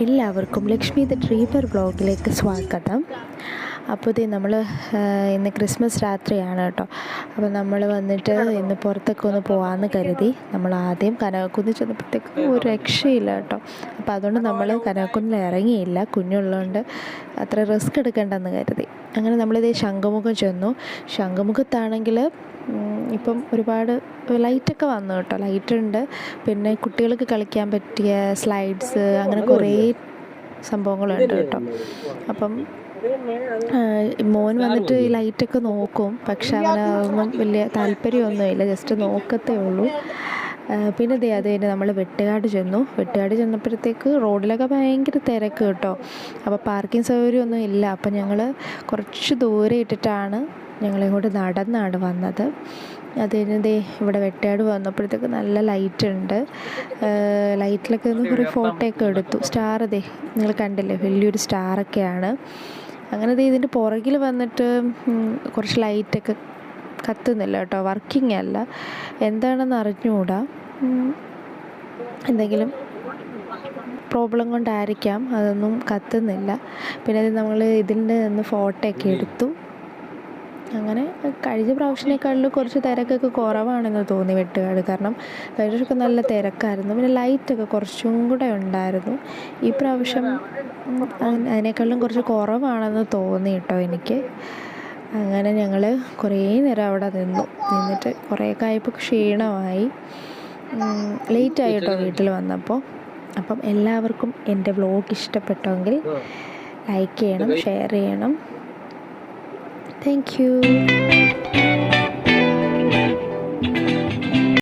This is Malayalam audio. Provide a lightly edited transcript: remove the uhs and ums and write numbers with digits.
എല്ലാവർക്കും ലക്ഷ്മി ദ ഡ്രീമർ വ്ളോഗിലേക്ക് സ്വാഗതം. അപ്പോൾ ഇത് നമ്മൾ ഇന്ന് ക്രിസ്മസ് രാത്രിയാണ് കേട്ടോ. അപ്പോൾ നമ്മൾ വന്നിട്ട് ഇന്ന് പുറത്തൊക്കെ ഒന്ന് പോകാമെന്ന് കരുതി. നമ്മൾ ആദ്യം കനകക്കുന്നിൽ ചെന്നപ്പോഴത്തേക്ക് ഒരു രക്ഷയില്ല കേട്ടോ. അപ്പോൾ അതുകൊണ്ട് നമ്മൾ കനകക്കുന്നിൽ ഇറങ്ങിയില്ല, കുഞ്ഞുള്ളതുകൊണ്ട് അത്ര റിസ്ക് എടുക്കേണ്ടെന്ന് കരുതി. അങ്ങനെ നമ്മളിത് ശംഖുമുഖം ചെന്നു. ശംഖുമുഖത്താണെങ്കിൽ ഇപ്പം ഒരുപാട് ലൈറ്റൊക്കെ വന്നു കേട്ടോ. ലൈറ്റുണ്ട്, പിന്നെ കുട്ടികൾക്ക് കളിക്കാൻ പറ്റിയ സ്ലൈഡ്സ്, അങ്ങനെ കുറേ സംഭവങ്ങളുണ്ട് കേട്ടോ. അപ്പം മോൻ വന്നിട്ട് ഈ ലൈറ്റൊക്കെ നോക്കും, പക്ഷെ അവനതൊന്നും വലിയ താല്പര്യമൊന്നുമില്ല, ജസ്റ്റ് നോക്കത്തേ ഉള്ളൂ. പിന്നെ അത് കഴിഞ്ഞ് നമ്മൾ വെട്ടുകാട് ചെന്നപ്പോഴത്തേക്ക് റോഡിലൊക്കെ ഭയങ്കര തിരക്ക് കേട്ടോ. അപ്പോൾ പാർക്കിംഗ് സൗകര്യമൊന്നും ഇല്ല. അപ്പം ഞങ്ങൾ കുറച്ച് ദൂരെ ഇട്ടിട്ടാണ് ഞങ്ങളിങ്ങോട്ട് നടന്നാണ് വന്നത്. അത് കഴിഞ്ഞ് ഇവിടെ വെട്ടുകാട് വന്നപ്പോഴത്തേക്ക് നല്ല ലൈറ്റ് ഉണ്ട്. ലൈറ്റിലൊക്കെ ഒന്ന് കുറേ ഫോട്ടോയൊക്കെ എടുത്തു. സ്റ്റാർ നിങ്ങൾ കണ്ടില്ലേ, വലിയൊരു സ്റ്റാറൊക്കെയാണ്. അങ്ങനെ ഇതിൻ്റെ പുറകിൽ വന്നിട്ട് കുറച്ച് ലൈറ്റൊക്കെ കത്തുന്നില്ല കേട്ടോ, വർക്കിംഗ് അല്ല, എന്താണെന്ന് അറിഞ്ഞുകൂടാ. എന്തെങ്കിലും പ്രോബ്ലം കൊണ്ടായിരിക്കാം, അതൊന്നും കത്തുന്നില്ല. പിന്നെ നമ്മൾ ഇതിൻ്റെ നിന്ന് ഫോട്ടോയൊക്കെ എടുത്തു. അങ്ങനെ കഴിഞ്ഞ പ്രാവശ്യത്തേക്കാളിൽ കുറച്ച് തിരക്കൊക്കെ കുറവാണെന്ന് തോന്നി വെട്ടുകാട്, കാരണം കഴിഞ്ഞ പ്രാവശ്യമൊക്കെ നല്ല തിരക്കായിരുന്നു. പിന്നെ ലൈറ്റൊക്കെ കുറച്ചും കൂടെ ഉണ്ടായിരുന്നു. ഈ പ്രാവശ്യം അതിനേക്കാളും കുറച്ച് കുറവാണെന്ന് തോന്നി കേട്ടോ എനിക്ക്. അങ്ങനെ ഞങ്ങൾ കുറേ നേരം അവിടെ നിന്നിട്ട് കുറേയൊക്കെ ആയപ്പോൾ ക്ഷീണമായി, ലേറ്റായി കേട്ടോ വീട്ടിൽ വന്നപ്പോൾ. അപ്പം എല്ലാവർക്കും എൻ്റെ വ്ലോഗ് ഇഷ്ടപ്പെട്ടെങ്കിൽ ലൈക്ക് ചെയ്യണം, ഷെയർ ചെയ്യണം. Thank you.